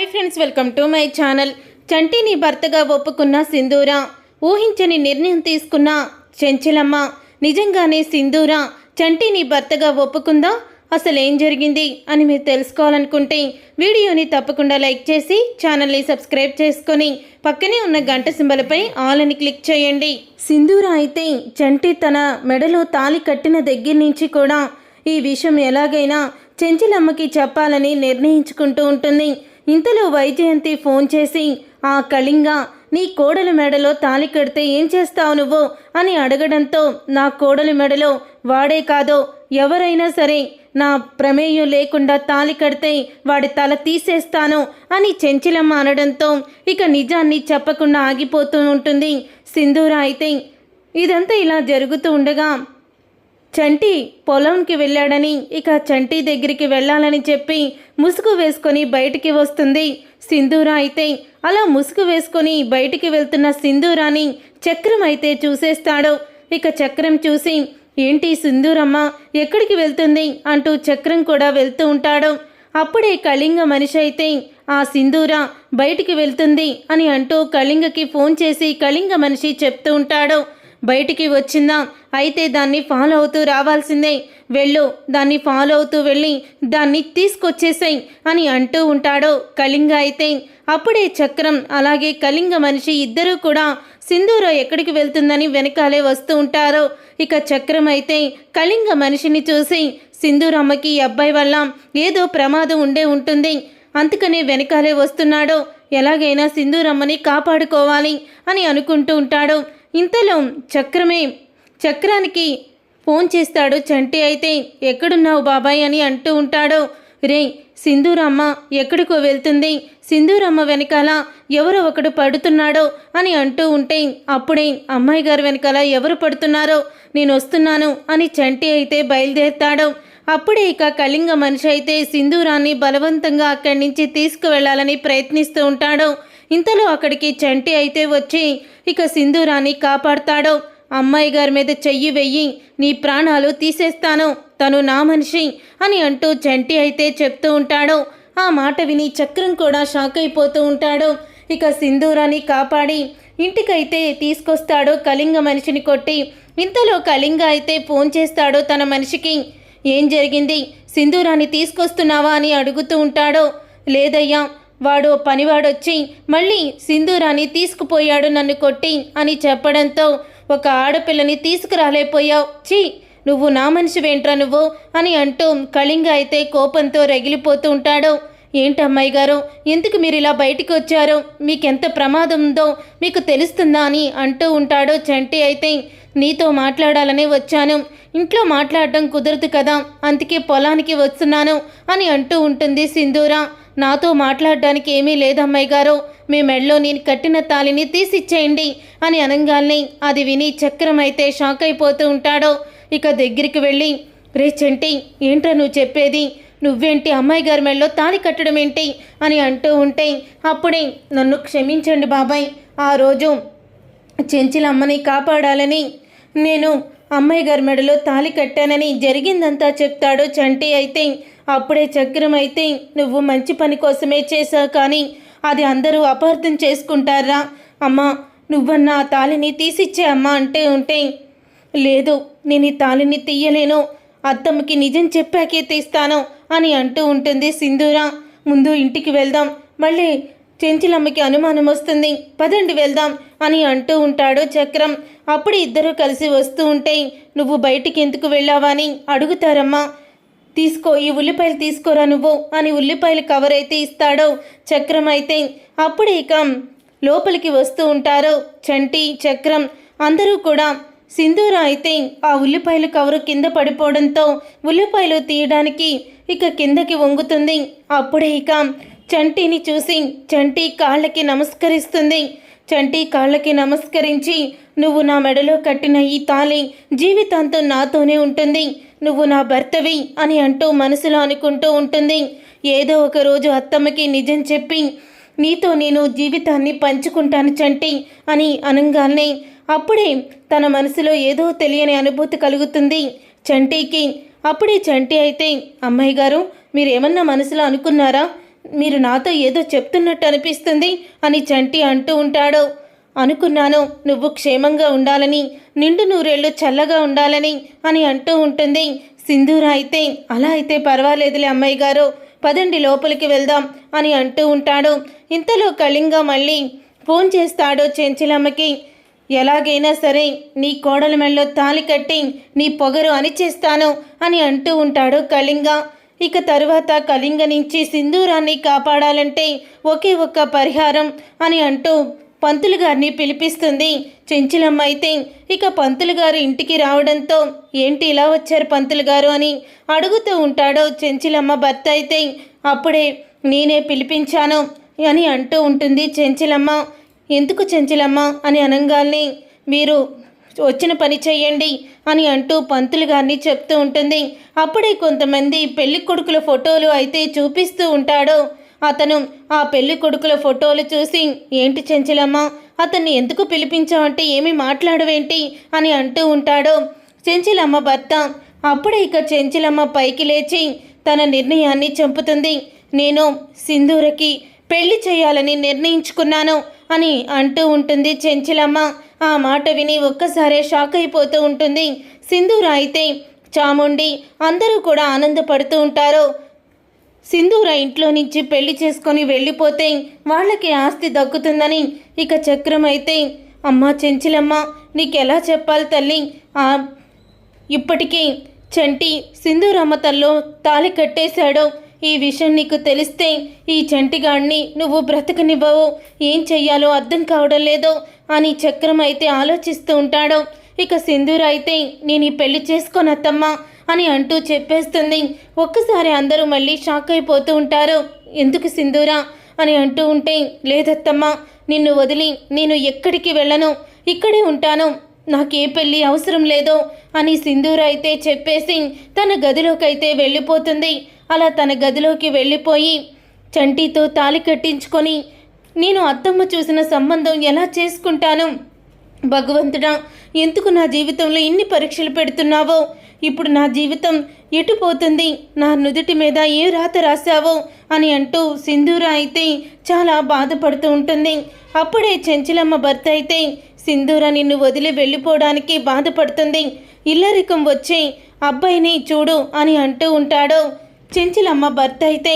High friends, welcome to my channel. చంటిని భర్తగా ఒప్పుకున్న సింధూర, ఊహించని నిర్ణయం తీసుకున్న చెంచలమ్మ. నిజంగానే సింధూర చంటిని భర్తగా ఒప్పుకుందా? అసలు ఏం జరిగింది అని మీరు తెలుసుకోవాలనుకుంటే వీడియోని తప్పకుండా లైక్ చేసి ఛానల్ని సబ్స్క్రైబ్ చేసుకొని పక్కనే ఉన్న గంట సింబల్పై ఆల్ అని క్లిక్ చేయండి. సింధూర అయితే చంటి తన మెడలో తాళి కట్టిన దగ్గర నుంచి కూడా ఈ విషయం ఎలాగైనా చెంచలమ్మకి చెప్పాలని నిర్ణయించుకుంటూ ఉంటుంది. ఇంతలో వైజయంతి ఫోన్ చేసి, ఆ కళింగ నీ కోడలి మెడలో తాళి కడితే ఏం చేస్తావు నువ్వు అని అడగడంతో, నా కోడలి మెడలో వాడే కాదో ఎవరైనా సరే నా ప్రమేయం లేకుండా తాళి కడితే వాడి తల తీసేస్తాను అని చెంచలమ్మ అనడంతో ఇక నిజాన్ని చెప్పకుండా ఆగిపోతూ ఉంటుంది సింధూర. అయితే ఇదంతా ఇలా జరుగుతూ ఉండగా చంటి పొలంకి వెళ్ళాడని, ఇక చంటి దగ్గరికి వెళ్ళాలని చెప్పి ముసుగు వేసుకొని బయటికి వస్తుంది సింధూర. అయితే అలా ముసుగు వేసుకొని బయటికి వెళ్తున్న సింధూరాని చక్రం అయితే చూసేస్తాడు. ఇక చక్రం చూసి, ఏంటి సింధూరమ్మ ఎక్కడికి వెళ్తుంది అంటూ చక్రం కూడా వెళ్తూ ఉంటాడు. అప్పుడే కళింగ మనిషి అయితే, ఆ సింధూర బయటికి వెళ్తుంది అని అంటూ కళింగకి ఫోన్ చేసి కళింగ మనిషి చెప్తూ ఉంటాడు. బయటికి వచ్చిందా? అయితే దాన్ని ఫాలో అవుతూ రావాల్సిందే, వెళ్ళు, దాన్ని ఫాలో అవుతూ వెళ్ళి దాన్ని తీసుకొచ్చేసాయి అని అంటూ ఉంటాడు కళింగ. అయితే అప్పుడే చక్రం అలాగే కళింగ మనిషి ఇద్దరూ కూడా సింధూర ఎక్కడికి వెళ్తుందని వెనకాలే వస్తూ ఉంటారు. ఇక చక్రం అయితే కళింగ మనిషిని చూసి, సింధూరమ్మకి ఈ అబ్బాయి వల్ల ఏదో ప్రమాదం ఉండే ఉంటుంది, అందుకనే వెనకాలే వస్తున్నాడు, ఎలాగైనా సింధూరమ్మని కాపాడుకోవాలి అని అనుకుంటూ ఉంటాడు. ఇంతలో చక్రానికి ఫోన్ చేస్తాడు చంటి. అయితే ఎక్కడున్నావు బాబాయ్ అని అంటూ ఉంటాడు. రే, సింధూరమ్మ ఎక్కడికో వెళ్తుంది, సింధూరమ్మ వెనకాల ఎవరో ఒకడు పడుతున్నాడో అని అంటూ ఉంటే, అప్పుడే అమ్మాయి గారు వెనకాల ఎవరు పడుతున్నారో నేను వస్తున్నాను అని చంటి అయితే బయలుదేరుతాడు. అప్పుడే ఇక కళింగ మనిషి అయితే సింధూరాన్ని బలవంతంగా అక్కడి నుంచి తీసుకువెళ్లాలని ప్రయత్నిస్తూ ఉంటాడు. ఇంతలో అక్కడికి చంటి అయితే వచ్చి ఇక సింధూరాన్ని కాపాడుతాడు. అమ్మాయి గారి మీద చెయ్యి వెయ్యి, నీ ప్రాణాలు తీసేస్తాను, తను నా మనిషి అని అంటూ చంటి అయితే చెప్తూ ఉంటాడు. ఆ మాట విని చక్రం కూడా షాక్ అయిపోతూ ఉంటాడు. ఇక సింధూరాన్ని కాపాడి ఇంటికైతే తీసుకొస్తాడు కళింగ మనిషిని కొట్టి. ఇంతలో కళింగ అయితే ఫోన్ చేస్తాడు తన మనిషికి. ఏం జరిగింది, సింధూరాన్ని తీసుకొస్తున్నావా అని అడుగుతూ ఉంటాడు. లేదయ్యా, వాడు పనివాడొచ్చి మళ్ళీ సింధూరాన్ని తీసుకుపోయాడు నన్ను కొట్టి అని చెప్పడంతో, ఒక ఆడపిల్లని తీసుకురాలేపోయావు, చీ, నువ్వు నా మనిషివేంట్రా నువ్వు అని అంటూ కళింగ అయితే కోపంతో రగిలిపోతూ ఉంటాడు. ఏంటమ్మాయి గారు, ఎందుకు మీరు ఇలా బయటికి వచ్చారు, మీకెంత ప్రమాదం ఉందో మీకు తెలుస్తుందా అని అంటూ ఉంటాడు చంటి. అయితే నీతో మాట్లాడాలనే వచ్చాను, ఇంట్లో మాట్లాడడం కుదరదు కదా, అందుకే పొలానికి వస్తున్నాను అని అంటూ ఉంటుంది సింధూర. నాతో మాట్లాడడానికి ఏమీ లేదమ్మాయి గారు, మీ మెడలో నేను కట్టిన తాళిని తీసిచ్చేయండి అని అనగానే అది విని చక్రం అయితే షాక్ అయిపోతూ ఉంటాడు. ఇక దగ్గరికి వెళ్ళి, రే చంటి, ఏంట్రా నువ్వు చెప్పేది, నువ్వేంటి అమ్మాయి గారి మెడలో తాళి కట్టడం ఏంటి అని అంటూ ఉంటే, అప్పుడే నన్ను క్షమించండి బాబాయ్, ఆ రోజు చెంచలమ్మని కాపాడాలని నేను అమ్మాయి గారి మెడలో తాళి కట్టానని జరిగిందంతా చెప్తాడు చంటి. అయితే అప్పుడే చక్రం అయితే, నువ్వు మంచి పని కోసమే చేశావు, కానీ అది అందరూ అపార్థం చేసుకుంటారా అమ్మా, నువ్వన్నా ఆ తాళిని తీసిచ్చే అమ్మా అంటే ఉంటే, లేదు, నేను ఈ తాళిని తీయలేను, అత్తమ్మకి నిజం చెప్పాకే తీస్తాను అని అంటూ ఉంటుంది సింధూర. ముందు ఇంటికి వెళ్దాం, మళ్ళీ చెంచలమ్మకి అనుమానం వస్తుంది, పదండి వెళ్దాం అని అంటూ ఉంటాడు చక్రం. అప్పుడు ఇద్దరూ కలిసి వస్తూ ఉంటే, నువ్వు బయటికి ఎందుకు వెళ్ళావా అని అడుగుతారమ్మా, తీసుకో, ఈ ఉల్లిపాయలు తీసుకోరా నువ్వు అని ఉల్లిపాయలు కవర్ అయితే ఇస్తాడు చక్రం. అయితే అప్పుడే ఇక లోపలికి వస్తూ ఉంటారు చంటి, చక్రం అందరూ కూడా. సింధూర అయితే ఆ ఉల్లిపాయలు కవరు కింద పడిపోవడంతో ఉల్లిపాయలు తీయడానికి ఇక కిందకి వంగుతుంది. అప్పుడే ఇక చంటిని చూసి చంటి కాళ్ళకి నమస్కరిస్తుంది. చంటి కాళ్ళకి నమస్కరించి, నువ్వు నా మెడలో కట్టిన ఈ తాళి జీవితాంతం నాతోనే ఉంటుంది, నువ్వు నా భర్తవి అని అంటూ మనసులో అనుకుంటూ ఉంటుంది. ఏదో ఒక రోజు అత్తమ్మకి నిజం చెప్పి నీతో నేను జీవితాన్ని పంచుకుంటాను చంటి అని అనగానే, అప్పుడే తన మనసులో ఏదో తెలియని అనుభూతి కలుగుతుంది చంటికి. అప్పుడే చంటి అయితే, అమ్మాయి గారు, మీరేమన్నా మనసులో అనుకున్నారా, మీరు నాతో ఏదో చెప్తున్నట్టు అనిపిస్తుంది అని చంటి అంటూ ఉంటాడు. అనుకున్నాను నువ్వు క్షేమంగా ఉండాలని, నిండు నూరేళ్ళు చల్లగా ఉండాలని అని అంటూ ఉంటుంది సింధూర. అయితే అలా అయితే పర్వాలేదులే అమ్మాయి గారు, పదండి లోపలికి వెళ్దాం అని అంటూ ఉంటాడు. ఇంతలో కళింగ మళ్ళీ ఫోన్ చేస్తాడు చెంచలమ్మకి. ఎలాగైనా సరే నీ కోడల మెళ్ళలో తాళి కట్టి నీ పొగరు అణిచేస్తాను అని అంటూ ఉంటాడు కళింగ. ఇక తరువాత కళింగ నుంచి సింధూరాన్ని కాపాడాలంటే ఒకే ఒక్క పరిహారం అని అంటూ పంతులు గారిని పిలిపిస్తుంది చెంచలమ్మ. అయితే ఇక పంతులు గారు ఇంటికి రావడంతో ఏంటి ఇలా వచ్చారు పంతులు గారు అని అడుగుతూ ఉంటాడు చెంచలమ్మ భర్త. అయితే అప్పుడే నేనే పిలిపించాను అని అంటూ ఉంటుంది చెంచలమ్మ. ఎందుకు చెంచలమ్మ అని అనగానే మీరు వచ్చిన పని చెయ్యండి అని అంటూ పంతులు గారిని చెప్తూ ఉంటుంది. అప్పుడే కొంతమంది పెళ్లి కొడుకుల ఫోటోలు అయితే చూపిస్తూ ఉంటాడు అతను. ఆ పెళ్లి కొడుకుల ఫోటోలు చూసి ఏంటి చెంచలమ్మ, అతన్ని ఎందుకు పిలిపించావంటే ఏమీ మాట్లాడవేంటి అని అంటూ ఉంటాడు చెంచలమ్మ భర్త. అప్పుడే ఇక చెంచలమ్మ పైకి లేచి తన నిర్ణయాన్ని చెంపుతుంది. నేను సింధూరకి పెళ్లి చేయాలని నిర్ణయించుకున్నాను అని అంటూ ఉంటుంది చెంచలమ్మ. ఆ మాట విని ఒక్కసారే షాక్ అయిపోతూ ఉంటుంది సింధూర. అయితే చాముండి అందరూ కూడా ఆనందపడుతూ ఉంటారు. సింధూర ఇంట్లో నుంచి పెళ్లి చేసుకొని వెళ్ళిపోతే వాళ్ళకి ఆస్తి దక్కుతుందని. ఇక చక్రం అయితే అమ్మా చెంచలమ్మ నీకెలా చెప్పాలి తల్లి, ఇప్పటికీ చంటి సింధూరమ్మ తల్లో తాళి కట్టేశాడు. ఈ విషయం నీకు తెలిస్తే ఈ చంటిగాడిని నువ్వు బ్రతకనివ్వవు, ఏం చెయ్యాలో అర్థం కావడం లేదు అని చక్రం అయితే ఆలోచిస్తూ ఉంటాడు. ఇక సింధూర అయితే నేను ఈ పెళ్లి చేసుకోనత్తమ్మా అని అంటూ చెప్పేస్తుంది. ఒక్కసారి అందరూ మళ్ళీ షాక్ అయిపోతూ ఉంటారు. ఎందుకు సింధూర అని అంటూ ఉంటే లేదత్తమ్మా, నిన్ను వదిలి నేను ఎక్కడికి వెళ్ళను, ఇక్కడే ఉంటాను, నాకే పెళ్ళి అవసరం లేదు అని సింధూర అయితే చెప్పేసి తన గదిలోకి అయితే వెళ్ళిపోతుంది. అలా తన గదిలోకి వెళ్ళిపోయి చంటితో తాళి కట్టించుకొని నేను అత్తమ్మ చూసిన సంబంధం ఎలా చేసుకుంటాను, భగవంతుడా ఎందుకు నా జీవితంలో ఇన్ని పరీక్షలు పెడుతున్నావో, ఇప్పుడు నా జీవితం ఎటుపోతుంది, నా నుదుటి మీద ఏ రాత రాశావో అని అంటూ సింధూర అయితే చాలా బాధపడుతూ ఉంటుంది. అప్పుడే చెంచలమ్మ భర్త అయితే సింధూర నిన్ను వదిలి వెళ్ళిపోవడానికి బాధపడుతుంది, ఇల్లరికం వచ్చి అబ్బాయిని చూడు అని అంటూ ఉంటాడు. చెంచలమ్మ భర్త అయితే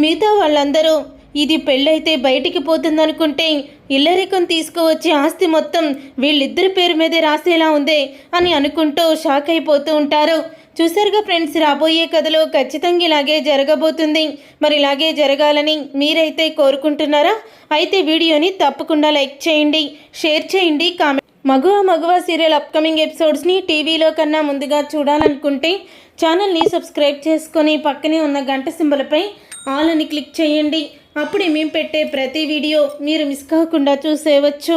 మిగతా వాళ్ళందరూ ఇది పెళ్ళైతే బయటికి పోతుందనుకుంటే ఇల్లరికం తీసుకువచ్చి ఆస్తి మొత్తం వీళ్ళిద్దరి పేరు మీదే రాసేలా ఉంది అని అనుకుంటూ షాక్ అయిపోతూ ఉంటారు. చూసారుగా ఫ్రెండ్స్, రాబోయే కథలో ఖచ్చితంగా ఇలాగే జరగబోతుంది. మరి ఇలాగే జరగాలని మీరైతే కోరుకుంటున్నారా? అయితే వీడియోని తప్పకుండా లైక్ చేయండి, షేర్ చేయండి, కామెంట్. మగువ సీరియల్ అప్కమింగ్ ఎపిసోడ్స్ని టీవీలో కన్నా ముందుగా చూడాలనుకుంటే ఛానల్ని సబ్స్క్రైబ్ చేసుకొని పక్కనే ఉన్న గంట సింబల్పై ఆల్ అని క్లిక్ చేయండి. అప్పుడే మేము పెట్టే ప్రతి వీడియో మీరు మిస్ కాకుండా చూసేయవచ్చు.